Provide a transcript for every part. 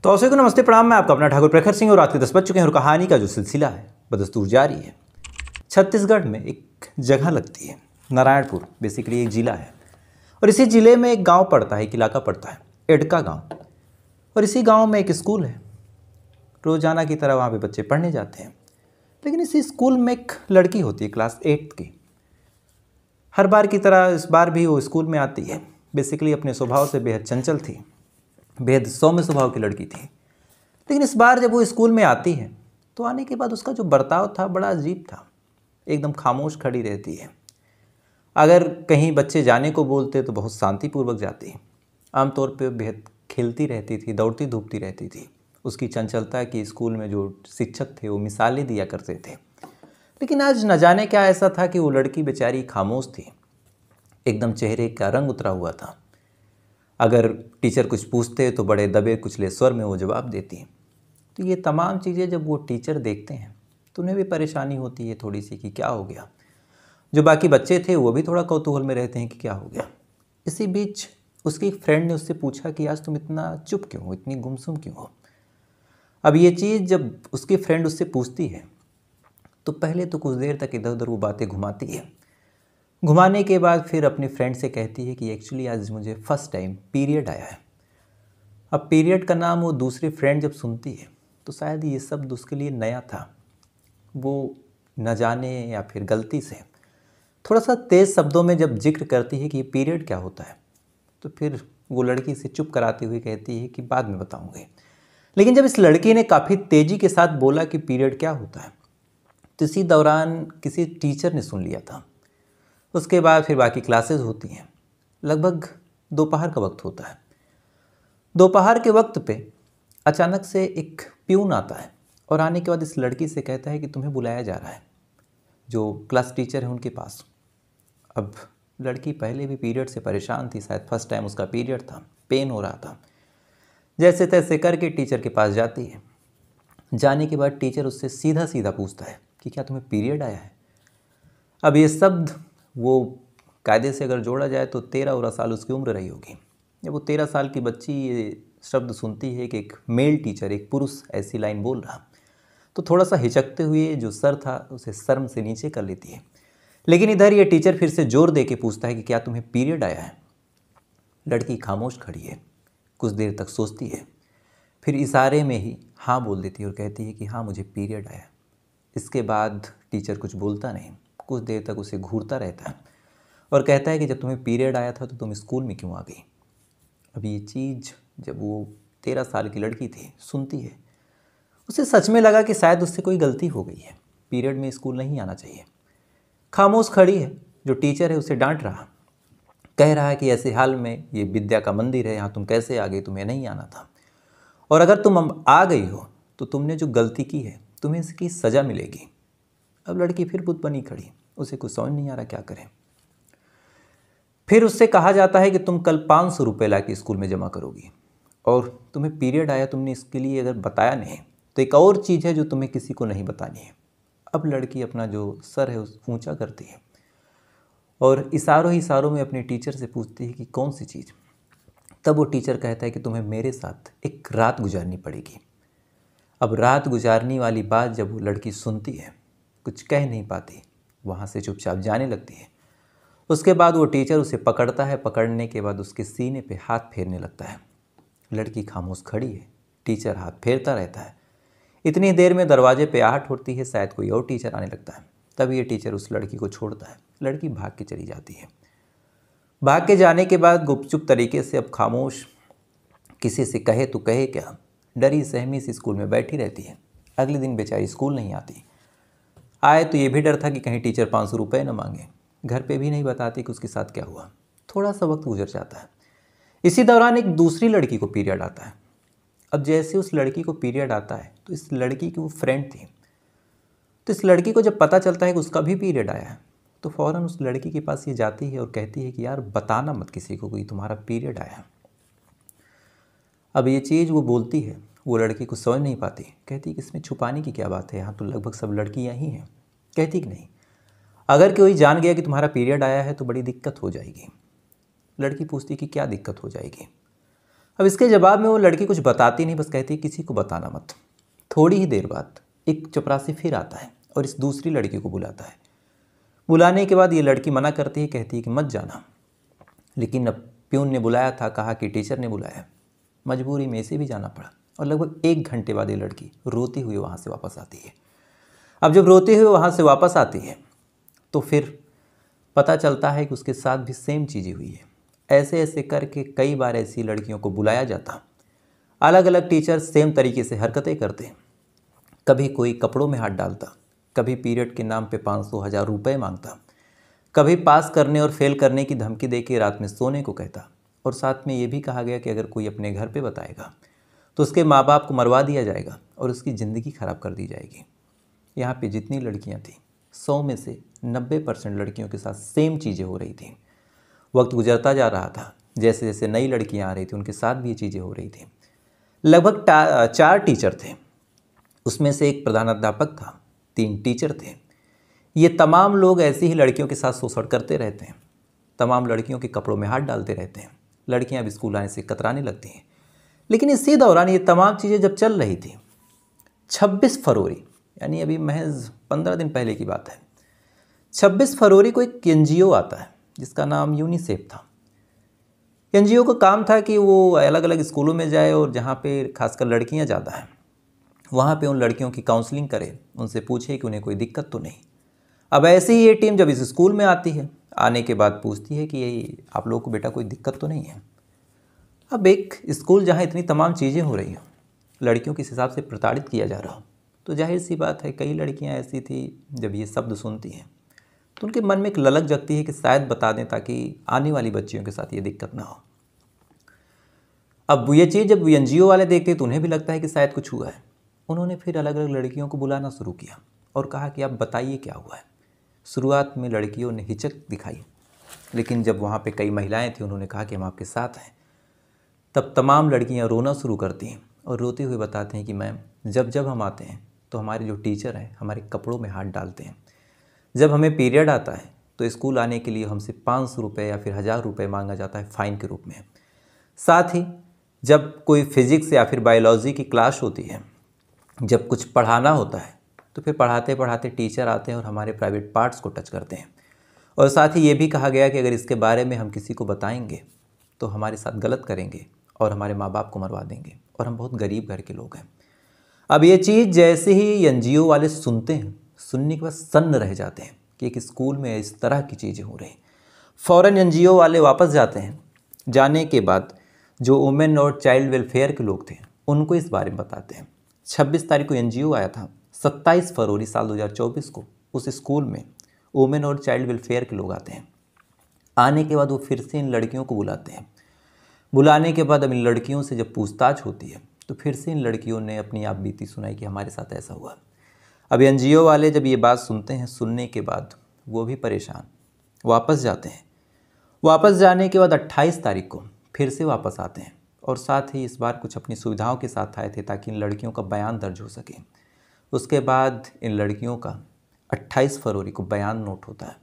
तो अवसर को नमस्ते प्रणाम। मैं आपका अपना ठाकुर प्रखर सिंह और रात के 10 बज चुके हैं और कहानी का जो सिलसिला है बदस्तूर जारी है। छत्तीसगढ़ में एक जगह लगती है नारायणपुर, बेसिकली एक ज़िला है और इसी ज़िले में एक गांव पड़ता है, एक इलाका पड़ता है एडका गांव। और इसी गांव में एक स्कूल है। रोज़ाना की तरह वहाँ पे बच्चे पढ़ने जाते हैं, लेकिन इसी स्कूल में एक लड़की होती है क्लास 8 की। हर बार की तरह इस बार भी वो स्कूल में आती है। बेसिकली अपने स्वभाव से बेहद चंचल थी, बेहद सौम्य स्वभाव की लड़की थी। लेकिन इस बार जब वो स्कूल में आती है तो आने के बाद उसका जो बर्ताव था बड़ा अजीब था। एकदम खामोश खड़ी रहती है। अगर कहीं बच्चे जाने को बोलते तो बहुत शांतिपूर्वक जाती। आमतौर पे बेहद खेलती रहती थी, दौड़ती धूपती रहती थी। उसकी चंचलता की स्कूल में जो शिक्षक थे वो मिसालें दिया करते थे। लेकिन आज न जाने क्या ऐसा था कि वो लड़की बेचारी खामोश थी, एकदम चेहरे का रंग उतरा हुआ था। अगर टीचर कुछ पूछते तो बड़े दबे कुचले स्वर में वो जवाब देती। तो ये तमाम चीज़ें जब वो टीचर देखते हैं तो उन्हें भी परेशानी होती है थोड़ी सी कि क्या हो गया। जो बाकी बच्चे थे वो भी थोड़ा कौतूहल में रहते हैं कि क्या हो गया। इसी बीच उसकी एक फ्रेंड ने उससे पूछा कि आज तुम इतना चुप क्यों हो, इतनी गुमसुम क्यों हो। अब ये चीज़ जब उसकी फ्रेंड उससे पूछती है तो पहले तो कुछ देर तक इधर उधर वो बातें घुमाती है। घुमाने के बाद फिर अपनी फ्रेंड से कहती है कि एक्चुअली आज मुझे फर्स्ट टाइम पीरियड आया है। अब पीरियड का नाम वो दूसरी फ्रेंड जब सुनती है तो शायद ये शब्द उसके लिए नया था। वो न जाने या फिर गलती से थोड़ा सा तेज़ शब्दों में जब जिक्र करती है कि ये पीरियड क्या होता है तो फिर वो लड़की से चुप कराती हुई कहती है कि बाद में बताऊंगी। लेकिन जब इस लड़की ने काफ़ी तेज़ी के साथ बोला कि पीरियड क्या होता है तो इसी दौरान किसी टीचर ने सुन लिया था। उसके बाद फिर बाकी क्लासेस होती हैं। लगभग दोपहर का वक्त होता है। दोपहर के वक्त पे अचानक से एक प्यून आता है और आने के बाद इस लड़की से कहता है कि तुम्हें बुलाया जा रहा है, जो क्लास टीचर है उनके पास। अब लड़की पहले भी पीरियड से परेशान थी, शायद फर्स्ट टाइम उसका पीरियड था, पेन हो रहा था। जैसे तैसे करके टीचर के पास जाती है। जाने के बाद टीचर उससे सीधा सीधा पूछता है कि क्या तुम्हें पीरियड आया है। अब ये शब्द वो कायदे से अगर जोड़ा जाए तो 13-14 साल उसकी उम्र रही होगी। जब वो 13 साल की बच्ची ये शब्द सुनती है कि एक मेल टीचर, एक पुरुष ऐसी लाइन बोल रहा, तो थोड़ा सा हिचकते हुए जो सर था उसे शर्म से नीचे कर लेती है। लेकिन इधर ये टीचर फिर से जोर दे के पूछता है कि क्या तुम्हें पीरियड आया है। लड़की खामोश खड़ी है, कुछ देर तक सोचती है, फिर इशारे में ही हाँ बोल देती है और कहती है कि हाँ मुझे पीरियड आया। इसके बाद टीचर कुछ बोलता नहीं, कुछ देर तक उसे घूरता रहता है और कहता है कि जब तुम्हें पीरियड आया था तो तुम स्कूल में क्यों आ गई। अब ये चीज़ जब वो 13 साल की लड़की थी सुनती है, उसे सच में लगा कि शायद उससे कोई गलती हो गई है, पीरियड में स्कूल नहीं आना चाहिए। खामोश खड़ी है। जो टीचर है उसे डांट रहा, कह रहा है कि ऐसे हाल में ये विद्या का मंदिर है, यहाँ तुम कैसे आ गई, तुम्हें नहीं आना था। और अगर तुम अब आ गई हो तो तुमने जो गलती की है तुम्हें इसकी सज़ा मिलेगी। अब लड़की फिर बुत बनी खड़ी, उसे कुछ समझ नहीं आ रहा क्या करें। फिर उससे कहा जाता है कि तुम कल 500 रुपये ला के स्कूल में जमा करोगी और तुम्हें पीरियड आया, तुमने इसके लिए अगर बताया नहीं तो एक और चीज़ है जो तुम्हें किसी को नहीं बतानी है। अब लड़की अपना जो सर है उस ऊंचा करती है और इशारों इशारों में अपने टीचर से पूछती है कि कौन सी चीज़। तब वो टीचर कहता है कि तुम्हें मेरे साथ एक रात गुजारनी पड़ेगी। अब रात गुजारने वाली बात जब वो लड़की सुनती है, कुछ कह नहीं पाती, वहाँ से चुपचाप जाने लगती है। उसके बाद वो टीचर उसे पकड़ता है, पकड़ने के बाद उसके सीने पे हाथ फेरने लगता है। लड़की खामोश खड़ी है, टीचर हाथ फेरता रहता है। इतनी देर में दरवाजे पे आहट होती है, शायद कोई और टीचर आने लगता है। तब ये टीचर उस लड़की को छोड़ता है, लड़की भाग के चली जाती है। भाग के जाने के बाद गुपचुप तरीके से अब खामोश, किसी से कहे तो कहे क्या, डरी सहमी सी स्कूल में बैठी रहती है। अगले दिन बेचारी स्कूल नहीं आती। आए तो ये भी डर था कि कहीं टीचर 500 रुपये न मांगे। घर पे भी नहीं बताती कि उसके साथ क्या हुआ। थोड़ा सा वक्त गुजर जाता है। इसी दौरान एक दूसरी लड़की को पीरियड आता है। अब जैसे उस लड़की को पीरियड आता है तो इस लड़की की वो फ्रेंड थी, तो इस लड़की को जब पता चलता है कि उसका भी पीरियड आया है तो फ़ौरन उस लड़की के पास ये जाती है और कहती है कि यार बताना मत किसी को कि तुम्हारा पीरियड आया है। अब ये चीज़ वो बोलती है, वो लड़की को समझ नहीं पाती, कहती कि इसमें छुपाने की क्या बात है, यहाँ तो लगभग सब लड़कियाँ ही हैं। कहती कि नहीं, अगर कोई जान गया कि तुम्हारा पीरियड आया है तो बड़ी दिक्कत हो जाएगी। लड़की पूछती कि क्या दिक्कत हो जाएगी। अब इसके जवाब में वो लड़की कुछ बताती नहीं, बस कहती है किसी को बताना मत। थोड़ी ही देर बाद एक चपरासी फिर आता है और इस दूसरी लड़की को बुलाता है। बुलाने के बाद ये लड़की मना करती है, कहती है कि मत जाना, लेकिन अब प्यून ने बुलाया था, कहा कि टीचर ने बुलाया, मजबूरी में इसे भी जाना पड़ा। और लगभग 1 घंटे बाद ये लड़की रोती हुई वहाँ से वापस आती है। अब जब रोते हुए वहाँ से वापस आती है तो फिर पता चलता है कि उसके साथ भी सेम चीज़ें हुई है। ऐसे ऐसे करके कई बार ऐसी लड़कियों को बुलाया जाता, अलग अलग टीचर सेम तरीके से हरकतें करते। कभी कोई कपड़ों में हाथ डालता, कभी पीरियड के नाम पे 500-1000 रुपये मांगता, कभी पास करने और फेल करने की धमकी दे के रात में सोने को कहता। और साथ में ये भी कहा गया कि अगर कोई अपने घर पे बताएगा तो उसके माँ बाप को मरवा दिया जाएगा और उसकी ज़िंदगी ख़राब कर दी जाएगी। यहाँ पे जितनी लड़कियाँ थीं, 100 में से 90% लड़कियों के साथ सेम चीज़ें हो रही थीं। वक्त गुजरता जा रहा था, जैसे जैसे नई लड़कियाँ आ रही थी उनके साथ भी ये चीज़ें हो रही थी। लगभग 4 टीचर थे, उसमें से एक प्रधानाध्यापक था, 3 टीचर थे। ये तमाम लोग ऐसी ही लड़कियों के साथ शोषण करते रहते हैं, तमाम लड़कियों के कपड़ों में हाथ डालते रहते हैं। लड़कियां अब स्कूल आने से कतराने लगती हैं। लेकिन इसी दौरान ये तमाम चीज़ें जब चल रही थी, 26 फरवरी यानी अभी महज 15 दिन पहले की बात है, 26 फरवरी को एक NGO आता है जिसका नाम यूनिसेफ था। NGO का काम था कि वो अलग अलग स्कूलों में जाए और जहाँ पे खासकर लड़कियाँ ज़्यादा हैं वहाँ पे उन लड़कियों की काउंसलिंग करे, उनसे पूछे कि उन्हें कोई दिक्कत तो नहीं। अब ऐसे ही ये टीम जब इस स्कूल में आती है, आने के बाद पूछती है कि यही आप लोगों को बेटा कोई दिक्कत तो नहीं है। अब एक स्कूल जहाँ इतनी तमाम चीज़ें हो रही हैं, लड़कियों के हिसाब से प्रताड़ित किया जा रहा हो, तो जाहिर सी बात है कई लड़कियाँ ऐसी थी जब ये शब्द सुनती हैं तो उनके मन में एक ललक जगती है कि शायद बता दें ताकि आने वाली बच्चियों के साथ ये दिक्कत ना हो। अब ये चीज़ जब NGO वाले देखते तो उन्हें भी लगता है कि शायद कुछ हुआ है। उन्होंने फिर अलग अलग लड़कियों को बुलाना शुरू किया और कहा कि आप बताइए क्या हुआ है। शुरुआत में लड़कियों ने हिचक दिखाई, लेकिन जब वहाँ पे कई महिलाएं थी उन्होंने कहा कि हम आपके साथ हैं। तब तमाम लड़कियाँ रोना शुरू करती हैं और रोते हुए बताते हैं कि मैम जब जब हम आते हैं तो हमारे जो टीचर हैं हमारे कपड़ों में हाथ डालते हैं। जब हमें पीरियड आता है तो स्कूल आने के लिए हमसे 500 रुपये या फिर 1000 रुपये मांगा जाता है फ़ाइन के रूप में। साथ ही जब कोई फिज़िक्स या फिर बायोलॉजी की क्लास होती है, जब कुछ पढ़ाना होता है तो फिर पढ़ाते पढ़ाते टीचर आते हैं और हमारे प्राइवेट पार्ट्स को टच करते हैं। और साथ ही ये भी कहा गया कि अगर इसके बारे में हम किसी को बताएंगे तो हमारे साथ गलत करेंगे और हमारे माँ बाप को मरवा देंगे, और हम बहुत गरीब घर के लोग हैं। अब ये चीज़ जैसे ही NGO वाले सुनते हैं, सुनने के बाद सन्न रह जाते हैं कि एक स्कूल में इस तरह की चीज़ें हो रही। फ़ौरन NGO वाले वापस जाते हैं। जाने के बाद जो वुमेन और चाइल्ड वेलफेयर के लोग थे उनको इस बारे में बताते हैं। 26 तारीख को NGO आया था, 27 फरवरी साल 2024 को उस स्कूल में वुमेन और चाइल्ड वेलफेयर के लोग आते हैं। आने के बाद वो फिर से इन लड़कियों को बुलाते हैं। बुलाने के बाद अब इन लड़कियों से जब पूछताछ होती है तो फिर से इन लड़कियों ने अपनी आप बीती सुनाई कि हमारे साथ ऐसा हुआ। अब NGO वाले जब ये बात सुनते हैं, सुनने के बाद वो भी परेशान वापस जाते हैं। वापस जाने के बाद 28 तारीख को फिर से वापस आते हैं और साथ ही इस बार कुछ अपनी सुविधाओं के साथ आए थे ताकि इन लड़कियों का बयान दर्ज हो सके। उसके बाद इन लड़कियों का 28 फरवरी को बयान नोट होता है।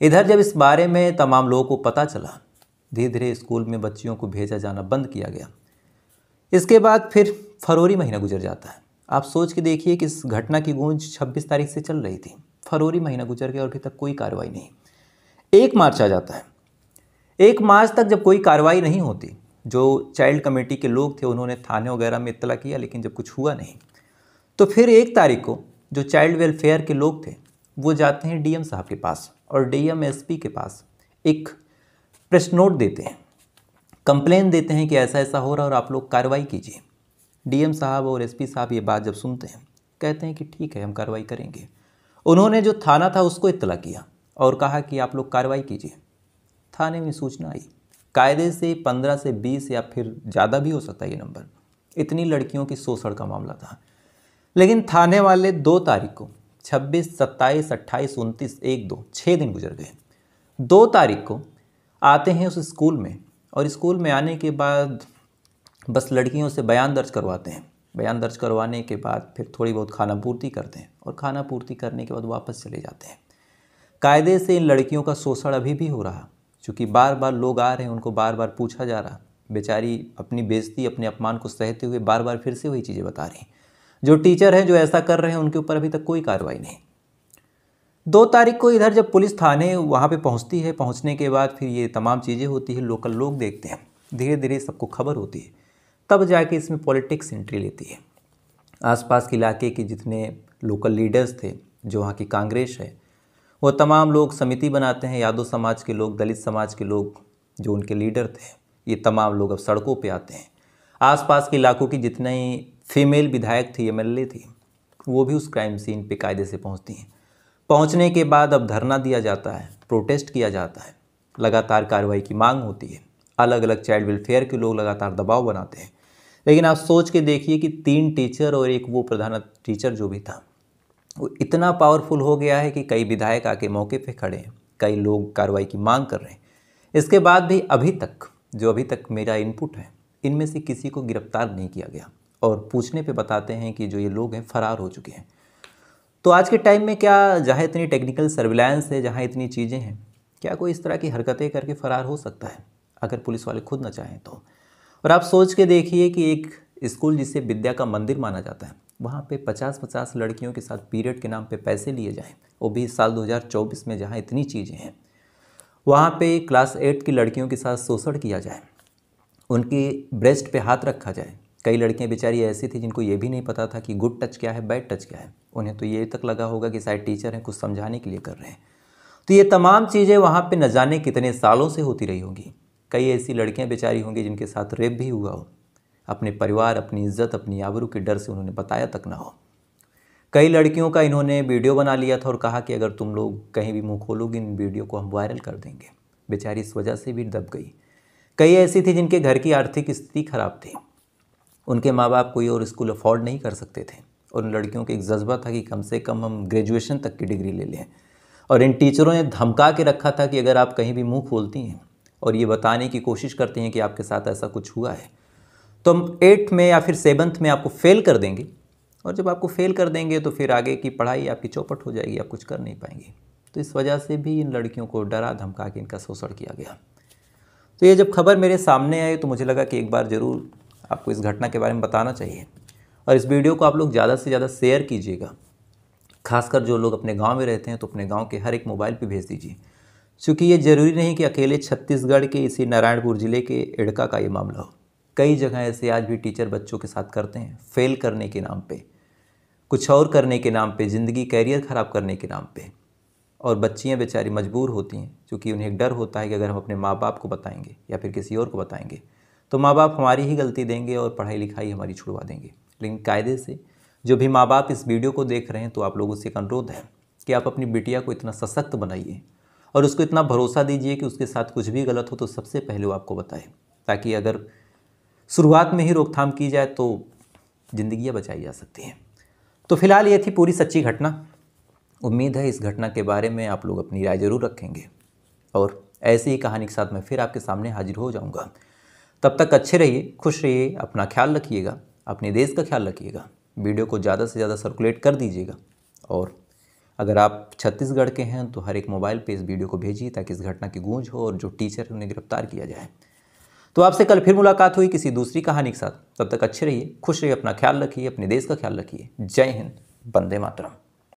इधर जब इस बारे में तमाम लोगों को पता चला, धीरे धीरे स्कूल में बच्चियों को भेजा जाना बंद किया गया। इसके बाद फिर फरवरी महीना गुजर जाता है। आप सोच के देखिए कि इस घटना की गूंज 26 तारीख से चल रही थी, फरवरी महीना गुजर गया और अभी तक कोई कार्रवाई नहीं। 1 मार्च आ जाता है। 1 मार्च तक जब कोई कार्रवाई नहीं होती, जो चाइल्ड कमेटी के लोग थे उन्होंने थाने वगैरह में इत्तला किया, लेकिन जब कुछ हुआ नहीं तो फिर 1 तारीख को जो चाइल्ड वेलफेयर के लोग थे वो जाते हैं DM साहब के पास और DM SP के पास एक प्रेस नोट देते हैं, कंप्लेन देते हैं कि ऐसा ऐसा हो रहा और आप लोग कार्रवाई कीजिए। DM साहब और SP साहब ये बात जब सुनते हैं कहते हैं कि ठीक है हम कार्रवाई करेंगे। उन्होंने जो थाना था उसको इत्तला किया और कहा कि आप लोग कार्रवाई कीजिए। थाने में सूचना आई, कायदे से 15 से 20 या फिर ज़्यादा भी हो सकता है ये नंबर, इतनी लड़कियों की शोषण का मामला था। लेकिन थाने वाले 2 तारीख को 26, 27, 28, 29, 1, 2 6 दिन गुजर गए। 2 तारीख को आते हैं उस स्कूल में और स्कूल में आने के बाद बस लड़कियों से बयान दर्ज करवाते हैं। बयान दर्ज करवाने के बाद फिर थोड़ी बहुत खाना पूर्ति करते हैं और खाना पूर्ति करने के बाद वापस चले जाते हैं। कायदे से इन लड़कियों का शोषण अभी भी हो रहा, क्योंकि बार बार लोग आ रहे हैं, उनको बार बार पूछा जा रहा बेचारी अपनी बेइज्जती, अपने अपमान को सहते हुए बार बार फिर से वही चीज़ें बता रही हैं। जो टीचर हैं जो ऐसा कर रहे हैं उनके ऊपर अभी तक कोई कार्रवाई नहीं। 2 तारीख को इधर जब पुलिस थाने वहाँ पे पहुँचती है, पहुँचने के बाद फिर ये तमाम चीज़ें होती है, लोकल लोग देखते हैं, धीरे धीरे सबको खबर होती है, तब जाके इसमें पॉलिटिक्स एंट्री लेती है। आसपास के इलाके के जितने लोकल लीडर्स थे, जो वहाँ की कांग्रेस है, वो तमाम लोग समिति बनाते हैं। यादव समाज के लोग, दलित समाज के लोग, जो उनके लीडर थे, ये तमाम लोग अब सड़कों पे आते हैं। आसपास के इलाकों की जितने फीमेल विधायक थी, एमएलए थी, वो भी उस क्राइम सीन पे कायदे से पहुंचती हैं। पहुंचने के बाद अब धरना दिया जाता है, प्रोटेस्ट किया जाता है, लगातार कार्रवाई की मांग होती है। अलग अलग चाइल्ड वेलफेयर के लोग लगातार दबाव बनाते हैं। लेकिन आप सोच के देखिए कि 3 टीचर और एक वो प्रधान टीचर जो भी था, वो इतना पावरफुल हो गया है कि कई विधायक आके मौके पे खड़े हैं, कई लोग कार्रवाई की मांग कर रहे हैं। इसके बाद भी अभी तक मेरा इनपुट है, इनमें से किसी को गिरफ्तार नहीं किया गया और पूछने पे बताते हैं कि जो ये लोग हैं फरार हो चुके हैं। तो आज के टाइम में क्या, जहाँ इतनी टेक्निकल सर्विलांस है, जहाँ इतनी चीज़ें हैं, क्या कोई इस तरह की हरकतें करके फ़रार हो सकता है अगर पुलिस वाले खुद ना चाहें तो? और आप सोच के देखिए कि एक स्कूल जिसे विद्या का मंदिर माना जाता है, वहाँ पे 50-50 लड़कियों के साथ पीरियड के नाम पे पैसे लिए जाएं, वो भी साल 2024 में जहाँ इतनी चीज़ें हैं। वहाँ पे क्लास 8 की लड़कियों के साथ शोषण किया जाए, उनकी ब्रेस्ट पे हाथ रखा जाए। कई लड़कियां बेचारी ऐसी थी जिनको ये भी नहीं पता था कि गुड टच क्या है, बैड टच क्या है। उन्हें तो ये तक लगा होगा कि शायद टीचर हैं, कुछ समझाने के लिए कर रहे हैं। तो ये तमाम चीज़ें वहाँ पे न जाने कितने सालों से होती रही होंगी। कई ऐसी लड़कियां बेचारी होंगी जिनके साथ रेप भी हुआ हो, अपने परिवार, अपनी इज्जत, अपनी आबरू के डर से उन्होंने बताया तक ना हो। कई लड़कियों का इन्होंने वीडियो बना लिया था और कहा कि अगर तुम लोग कहीं भी मुंह खोलोगे इन वीडियो को हम वायरल कर देंगे। बेचारी इस वजह से भी दब गई। कई ऐसी थी जिनके घर की आर्थिक स्थिति खराब थी, उनके माँ बाप कोई और स्कूल अफोर्ड नहीं कर सकते थे और उन लड़कियों को एक जज्बा था कि कम से कम हम ग्रेजुएशन तक की डिग्री ले लें। और इन टीचरों ने धमका के रखा था कि अगर आप कहीं भी मुंह खोलती हैं और ये बताने की कोशिश करती हैं कि आपके साथ ऐसा कुछ हुआ है, तो हम 8th में या फिर 7th में आपको फेल कर देंगे, और जब आपको फेल कर देंगे तो फिर आगे की पढ़ाई आपकी चौपट हो जाएगी, आप कुछ कर नहीं पाएंगे। तो इस वजह से भी इन लड़कियों को डरा धमका के इनका शोषण किया गया। तो ये जब खबर मेरे सामने आई तो मुझे लगा कि एक बार ज़रूर आपको इस घटना के बारे में बताना चाहिए, और इस वीडियो को आप लोग ज़्यादा से ज़्यादा शेयर कीजिएगा। खासकर जो लोग अपने गांव में रहते हैं तो अपने गांव के हर एक मोबाइल पे भेज दीजिए, क्योंकि ये ज़रूरी नहीं कि अकेले छत्तीसगढ़ के इसी नारायणपुर ज़िले के एड़का का ये मामला हो। कई जगह ऐसे आज भी टीचर बच्चों के साथ करते हैं, फेल करने के नाम पे, कुछ और करने के नाम पे, ज़िंदगी कैरियर ख़राब करने के नाम पे। और बच्चियाँ बेचारी मजबूर होती हैं, क्योंकि उन्हें एक डर होता है कि अगर हम अपने माँ बाप को बताएंगे या फिर किसी और को बताएंगे तो माँ बाप हमारी ही गलती देंगे और पढ़ाई लिखाई हमारी छुड़वा देंगे। लेकिन कायदे से जो भी माँ बाप इस वीडियो को देख रहे हैं, तो आप लोगों से एक अनुरोध है कि आप अपनी बिटिया को इतना सशक्त बनाइए और उसको इतना भरोसा दीजिए कि उसके साथ कुछ भी गलत हो तो सबसे पहले वो आपको बताए, ताकि अगर शुरुआत में ही रोकथाम की जाए तो ज़िंदगियाँ बचाई जा सकती हैं। तो फिलहाल ये थी पूरी सच्ची घटना। उम्मीद है इस घटना के बारे में आप लोग अपनी राय ज़रूर रखेंगे और ऐसी ही कहानी के साथ मैं फिर आपके सामने हाजिर हो जाऊंगा। तब तक अच्छे रहिए, खुश रहिए, अपना ख्याल रखिएगा, अपने देश का ख्याल रखिएगा। वीडियो को ज़्यादा से ज़्यादा सर्कुलेट कर दीजिएगा, और अगर आप छत्तीसगढ़ के हैं तो हर एक मोबाइल पे इस वीडियो को भेजिए ताकि इस घटना की गूंज हो और जो टीचर है उन्हें गिरफ्तार किया जाए। तो आपसे कल फिर मुलाकात हुई किसी दूसरी कहानी के साथ। तब तक अच्छे रहिए, खुश रहिए, अपना ख्याल रखिए, अपने देश का ख्याल रखिए। जय हिंद, वंदे मातरम।